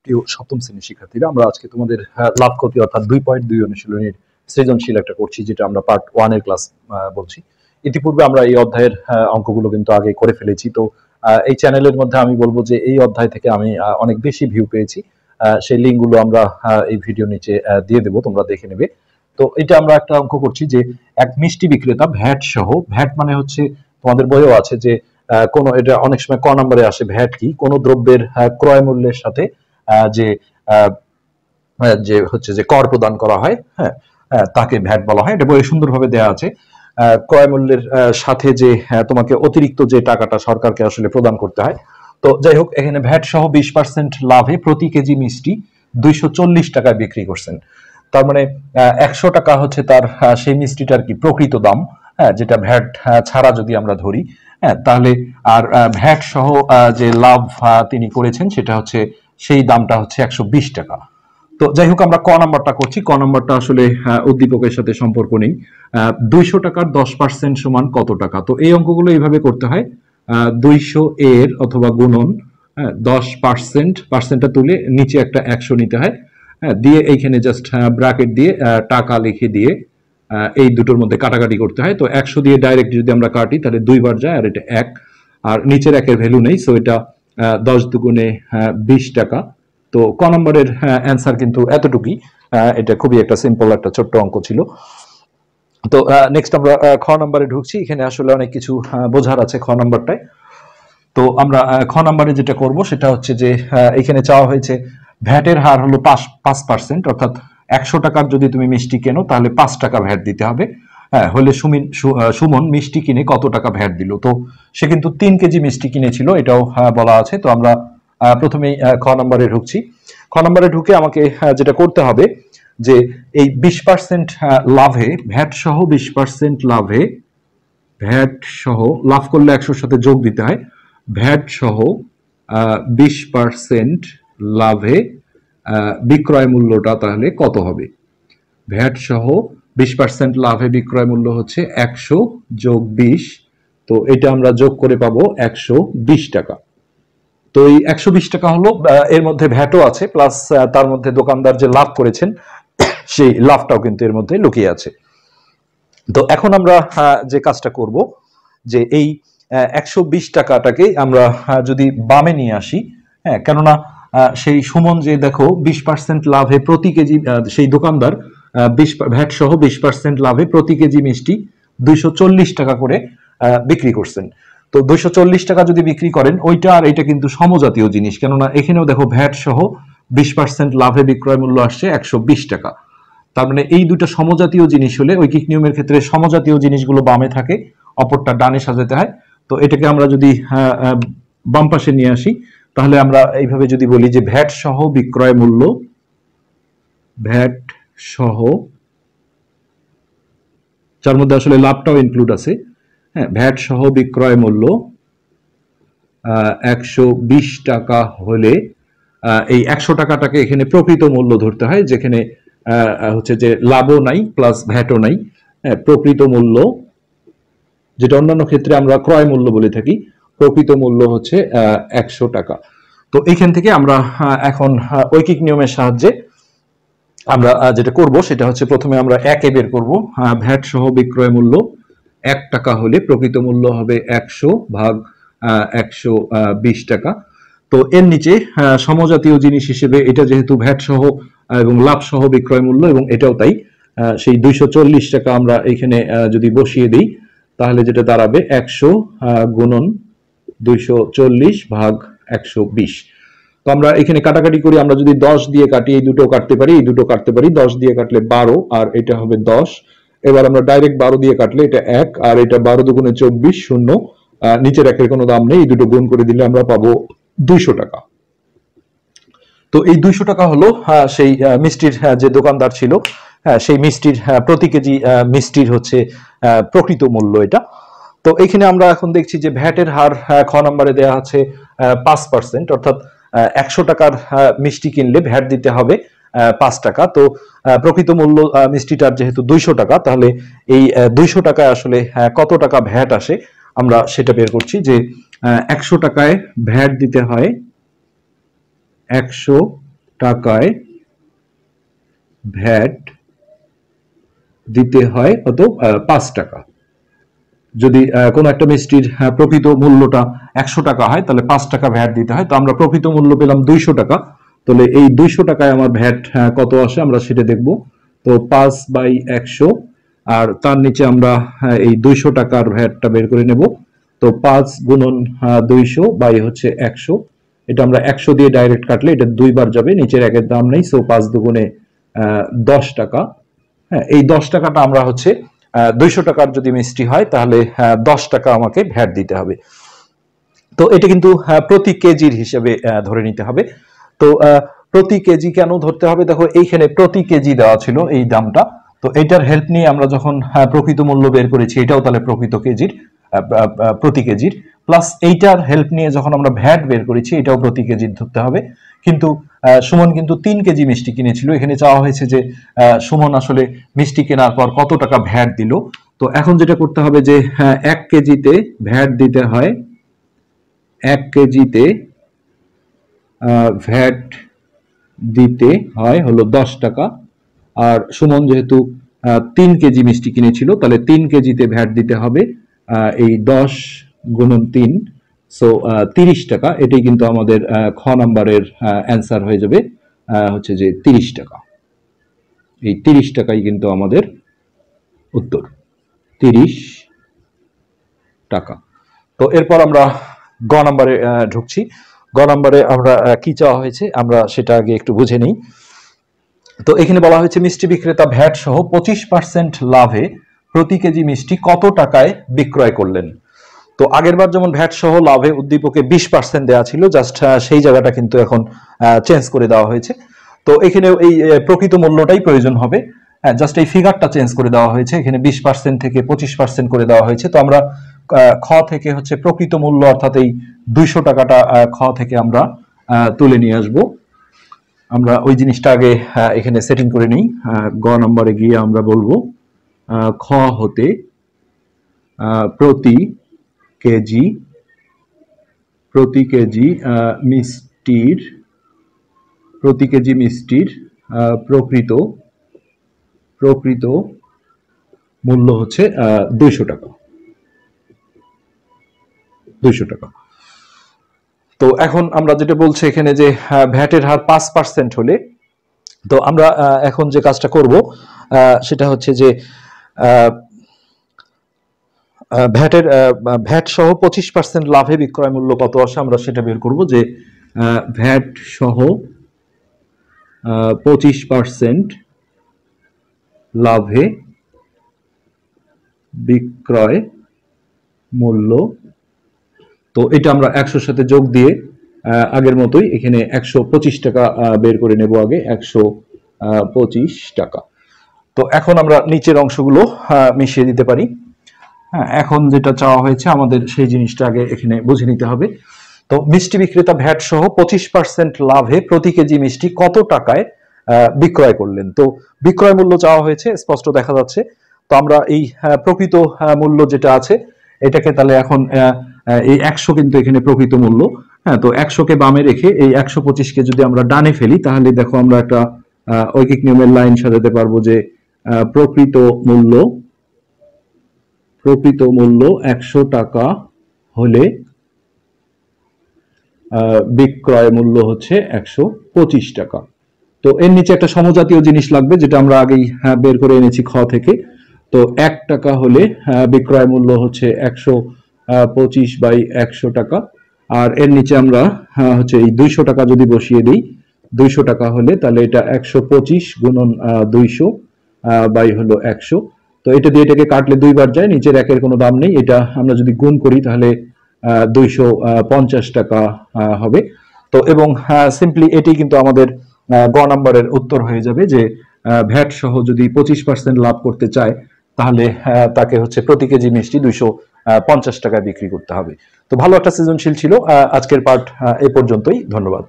প্রিয় সপ্তম শ্রেণীর শিক্ষার্থীরা, আমরা আজকে তোমাদের লাভ ক্ষতি অর্থাৎ 2.2 অনুশীলনীর সৃজনশীল একটা করছি, যেটা আমরা পার্ট 1 এর ক্লাস বলছি। ইতিপূর্বে আমরা এই অধ্যায়ের অঙ্কগুলো কিন্তু আগে করে ফেলেছি। তো এই চ্যানেলের মধ্যে আমি বলবো যে এই অধ্যায় থেকে আমি অনেক বেশি ভিউ পেয়েছি। সেই লিঙ্কগুলো আমরা এই ভিডিও নিচে দিয়ে দেবো, তোমরা দেখে নেবে। তো এটা আমরা একটা অঙ্ক করছি যে এক মিষ্টি বিক্রেতা ভ্যাট সহ, ভ্যাট মানে হচ্ছে তোমাদের বইও আছে যে কোন, এটা অনেক সময় ক নম্বরে আসে, ভ্যাট কি, কোন দ্রব্যের ক্রয় মূল্যের সাথে যে যে হচ্ছে যে কর প্রদান করা হয়, হ্যাঁ, তাকে ভ্যাট বলা হয়। এটা বইয়ে সুন্দরভাবে দেওয়া আছে। ক্রয় মূল্যের সাথে যে তোমাকে অতিরিক্ত যে টাকাটা সরকারকে আসলে প্রদান করতে হয়। তো যাই হোক, এখানে ভ্যাট সহ 20% লাভে প্রতি কেজি মিষ্টি 240 টাকায় বিক্রি করছেন। তার মানে 100 টাকা হচ্ছে তার সেই মিষ্টিটার কি প্রকৃত দাম, যেটা ভ্যাট ছাড়া যদি আমরা ধরি, তাহলে আর ভ্যাট সহ যে লাভ তিনি করেছেন সেটা হচ্ছে, সেই দামটা হচ্ছে 120 টাকা। তো যাই হোক, আমরা ক নাম্বারটা করছি। ক নাম্বারটা আসলে উদ্দীপকের সাথে সম্পর্ক নেই। 200 টাকার 10% সমান কত টাকা? তো এই অঙ্কগুলো এইভাবে করতে হয়। 200 এর অথবা গুণন 10%, পার্সেন্টটা তুলে নিচে একটা 100 নিতে হয়, দিয়ে এইখানে জাস্ট ব্র্যাকেট দিয়ে টাকা লিখে দিয়ে এই দুটোর মধ্যে কাটাকাটি করতে হয়। তো 100 দিয়ে ডাইরেক্ট যদি আমরা কাটি তাহলে 2 বার যায়, আর এটা 1, আর নিচের একের ভ্যালু নেই, সো এটা 10 দুগুণে 20 টাকা। তো ক নম্বরের অ্যান্সার কিন্তু এতটুকুই। এটা খুবই একটা সিম্পল একটা ছোট্ট অঙ্ক ছিল। তো নেক্সট আমরা খ নম্বরে ঢুকছি। এখানে আসলে অনেক কিছু বোঝার আছে খ নম্বরটায়। তো আমরা খ নম্বরে যেটা করব সেটা হচ্ছে যে এখানে চাওয়া হয়েছে ভ্যাটের হার হলো 5%, অর্থাৎ 100 টাকার যদি তুমি মিষ্টি কেনো তাহলে 5 টাকা ভ্যাট দিতে হবে। হলে সুমন মিষ্টি কিনে কত টাকা ভ্যাট দিল? তো সে কিন্তু 3 কেজি মিষ্টি কিনেছিল, এটাও বলা আছে। তো আমরা প্রথমেই খ নম্বরে ঢুকছি। খ নম্বরে ঢুকে আমাকে যেটা করতে হবে যে এই 20% লাভে, ভ্যাট সহ 20% লাভে, ভ্যাট সহ লাভ করলে 100-র সাথে যোগ দিতে হয়, ভ্যাট সহ 20% লাভে বিক্রয় মূল্যটা তাহলে কত হবে? ভ্যাট সহ 20% লাভে বিক্রয় মূল্য হচ্ছে 100 যোগ 20, তো এটা আমরা যোগ করে পাবো 120 টাকা। তো এই 120 টাকা হলো, এর মধ্যে ভ্যাটও আছে, প্লাস তার মধ্যে দোকানদার যে লাভ করেছেন সেই লাভটাও কিন্তু এর মধ্যে লুকিয়ে আছে। তো এখন আমরা যে কাজটা করব যে এই 120 টাকাটাকে আমরা যদি বামে নিয়ে আসি, হ্যাঁ, কেননা সেই সুমন যে দেখো 20% লাভে প্রতি কেজি, সেই দোকানদার ভ্যাট সহ 20% লাভে প্রতি কেজি মিষ্টি 240 টাকা করে বিক্রি করছেন। তো 240 টাকা যদি বিক্রি করেন, ওইটা আর এটা কিন্তু সমজাতীয় জিনিস, কেননা এখানেও দেখো ভ্যাট সহ 20% লাভে বিক্রয় মূল্য আসছে 120 টাকা। তার মানে এই দুটো সমজাতীয় জিনিস হলে, ঐকিক নিয়মের ক্ষেত্রে সমজাতীয় জিনিসগুলো বামে থাকে, অপরটা ডানে সাজাতে হয়। তো এটাকে আমরা যদি বাম পাশে নিয়ে আসি, তাহলে আমরা এইভাবে যদি বলি যে ভ্যাট সহ বিক্রয় মূল্য, ভ্যাট সহ, যার মধ্যে আসলে লাভটাও ইনক্লুড আছে, হ্যাঁ, ভ্যাট সহ বিক্রয় মূল্য 120 টাকা হলে এই 100 টাকাটাকে এখানে প্রকৃত মূল্য ধরতে হয়, যেখানে হচ্ছে যে লাভও নাই প্লাস ভ্যাটও নাই। প্রকৃত মূল্য, যেটা অন্যান্য ক্ষেত্রে আমরা ক্রয় মূল্য বলে থাকি, প্রকৃত মূল্য হচ্ছে 100 টাকা। তো এইখান থেকে আমরা এখন ঐকিক নিয়মের সাহায্যে আমরা যেটা করব সেটা হচ্ছে, প্রথমে আমরা একে বের করব। ভ্যাট সহ বিক্রয় মূল্য 1 টাকা হলে প্রকৃত মূল্য হবে 100 ভাগ 120 টাকা। তো এর নিচে সমজাতীয় জিনিস হিসেবে এটা যেহেতু ভ্যাট সহ এবং লাভ সহ বিক্রয় মূল্য, এবং এটাও তাই, সেই 240 টাকা আমরা এখানে যদি বসিয়ে দিই, তাহলে যেটা দাঁড়াবে 100 গুণন 240 ভাগ 120। তো আমরা এখানে কাটাকাটি করি, আমরা যদি 10 দিয়ে কাটি, এই দুটো কাটতে পারি, এই দুটো কাটতে পারি। 10 দিয়ে কাটলে 12, আর এটা হবে 10। এবার আমরা ডাইরেক্ট 12 দিয়ে কাটলে এটা 1, আর এটা 12 দুগুণে 24, শূন্য, নিচের একের কোনো দাম নেই, এই দুটো গুণ করে দিলে আমরা পাবো 200 টাকা। তো এই 200 টাকা হলো সেই মিষ্টির যে দোকানদার ছিল, সেই মিষ্টির প্রতি কেজি মিষ্টির হচ্ছে প্রকৃত মূল্য এটা। তো এখানে আমরা এখন দেখছি যে ভ্যাটের হার খ নম্বরে দেওয়া আছে 5%, অর্থাৎ 100 টাকার মিষ্টি কিনলে ভ্যাট দিতে হবে 5 টাকা। তো প্রকৃত মূল্য মিষ্টিটার যেহেতু 200 টাকা, তাহলে এই 200 টাকায় আসলে কত টাকা ভ্যাট আসে আমরা সেটা বের করছি। যে 100 টাকায় ভ্যাট দিতে হয় 100 টাকায় ভ্যাট দিতে হয় কত 5 টাকা। যদি কোনো একটা মিষ্টির প্রকৃত মূল্যটা 100 টাকা হয় তাহলে 5 টাকা ভ্যাট দিতে হয়। তো আমরা প্রকৃত মূল্য পেলাম 200 টাকা। তাহলে এই 200 টাকায় আমার ভ্যাট কত আসে আমরা সেটা দেখব। তো 5/100 আর তার নিচে আমরা এই 200 টাকার ভ্যাটটা বের করে নেব। তো 5 গুণন 200 বাই হচ্ছে 100। এটা আমরা 100 দিয়ে ডাইরেক্ট কাটলে এটা দুইবার যাবে, নিচের একের দাম নেই, সো 5 দুগুণে 10 টাকা। হ্যাঁ, এই 10 টাকাটা আমরা হচ্ছে 200 টাকার যদি মিষ্টি হয় তাহলে 10 টাকা আমাকে ভ্যাট দিতে হবে। তো এটা কিন্তু প্রতি কেজির হিসেবে ধরে নিতে হবে। তো প্রতি কেজি কেন ধরতে হবে, দেখো এইখানে প্রতি কেজি দেওয়া ছিল এই দামটা। তো এটার হেল্প নিয়ে আমরা যখন প্রকৃত মূল্য বের করেছি, এটাও তাহলে প্রকৃত কেজির প্রতি কেজির, প্লাস এইটার হেল্প নিয়ে যখন আমরা ভ্যাট বের করেছি এটাও প্রতি কেজির ধরতে হবে। কিন্তু সুমন কিন্তু 3 কেজি মিষ্টি কিনেছিল। এখানে চাওয়া হয়েছে যে সুমন আসলে মিষ্টি কেনার পর কত টাকা ভ্যাট দিল। তো এখন যেটা করতে হবে যে 1 কেজিতে ভ্যাট দিতে হয়, 1 কেজিতে ভ্যাট দিতে হয় হলো 10 টাকা। আর সুমন যেহেতু 3 কেজি মিষ্টি কিনেছিল তাহলে 3 কেজিতে ভ্যাট দিতে হবে এই 10 গুণন 3, সো 30 টাকা। এটাই কিন্তু আমাদের খ নাম্বারের অ্যান্সার হয়ে যাবে, হচ্ছে যে 30 টাকা। এই 30 টাকাই কিন্তু আমাদের উত্তর, 30 টাকা। তো এরপর আমরা গ নাম্বারে ঢুকছি। গ নাম্বারে আমরা কি চাওয়া হয়েছে আমরা সেটা আগে একটু বুঝে নিই। তো এখানে বলা হয়েছে মিষ্টি বিক্রেতা ভ্যাট সহ 25% লাভে প্রতি কেজি মিষ্টি কত টাকায় বিক্রয় করলেন। তো আগের বার যেমন ভ্যাট সহ লাভে উদ্দীপকে 20% দেওয়া ছিল, জাস্ট সেই জায়গাটা কিন্তু এখন চেঞ্জ করে দেওয়া হয়েছে। তো এখানে এই প্রকৃত মূল্যটাই প্রয়োজন হবে, জাস্ট এই ফিগারটা চেঞ্জ করে দেওয়া হয়েছে। এখানে 20% থেকে 25% করে দেওয়া হয়েছে। তো আমরা খ থেকে হচ্ছে প্রকৃত মূল্য অর্থাৎ এই 200 টাকাটা খ থেকে আমরা তুলে নিয়ে আসবো। আমরা ওই জিনিসটা আগে এখানে সেটিং করে নিই। গ নম্বরে গিয়ে আমরা বলবো খ হতে প্রতি কেজি মিষ্টির প্রকৃত মূল্য হচ্ছে 200 টাকা। 200 টাকা। তো এখন আমরা যেটা বলছি এখানে যে ভ্যাটের হার 5% হলে, তো আমরা এখন যে কাজটা করব সেটা হচ্ছে যে ভ্যাট সহ 25% লাভে বিক্রয় মূল্য কত আসে আমরা সেটা বের করব। যে ভ্যাট সহ 25% লাভে বিক্রয় মূল্য, তো এটা আমরা 100 সাথে যোগ দিয়ে আগের মতোই এখানে 125 টাকা বের করে নেব আগে, 125 টাকা। তো এখন আমরা নিচের অংশগুলো মিশিয়ে দিতে পারি। হ্যাঁ, এখন যেটা চাওয়া হয়েছে আমাদের সেই জিনিসটা আগে এখানে বুঝে নিতে হবে। তো মিষ্টি বিক্রেতা ভ্যাট সহ 25% লাভে প্রতি কেজি মিষ্টি কত টাকায় বিক্রয় করলেন। তো বিক্রয় মূল্য চাওয়া হয়েছে, স্পষ্ট দেখা যাচ্ছে। তো আমরা এই প্রকৃত মূল্য যেটা আছে এটাকে তাহলে এখন এই 100 কিন্তু এখানে প্রকৃত মূল্য। হ্যাঁ, তো 100কে বামে রেখে এই 125কে যদি আমরা ডানে ফেলি তাহলে দেখো আমরা একটা ঐকিক নিয়মের লাইন সাজাতে পারবো যে প্রকৃত মূল্য 100 টাকা হলে বিক্রয় মূল্য হচ্ছে 125 টাকা। তো এর নিচে একটা সমজাতীয় জিনিস লাগবে যেটা আমরা আগেই বের করে এনেছি খ থেকে। তো 1 টাকা হলে বিক্রয় মূল্য হচ্ছে 125/100 টাকা। আর এর নিচে আমরা হচ্ছে এই 200 টাকা যদি বসিয়ে দিই, 200 টাকা হলে তাহলে এটা 125 গুণন 200 বাই হলো 100। তো এটা দিয়ে এটাকে কাটলে দুইবার যায়, নিচের একের কোনো দাম নেই। এটা আমরা যদি গুণ করি তাহলে 250 টাকা হবে। তো এবং সিম্পলি এটি কিন্তু আমাদের গ নাম্বারের উত্তর হয়ে যাবে যে ভ্যাট সহ যদি 25% লাভ করতে চায় তাহলে তাকে হচ্ছে প্রতি কেজি মিষ্টি 250 টাকায় বিক্রি করতে হবে। তো ভালো একটা সৃজনশীল ছিল। আজকের পার্ট এ পর্যন্তই, ধন্যবাদ।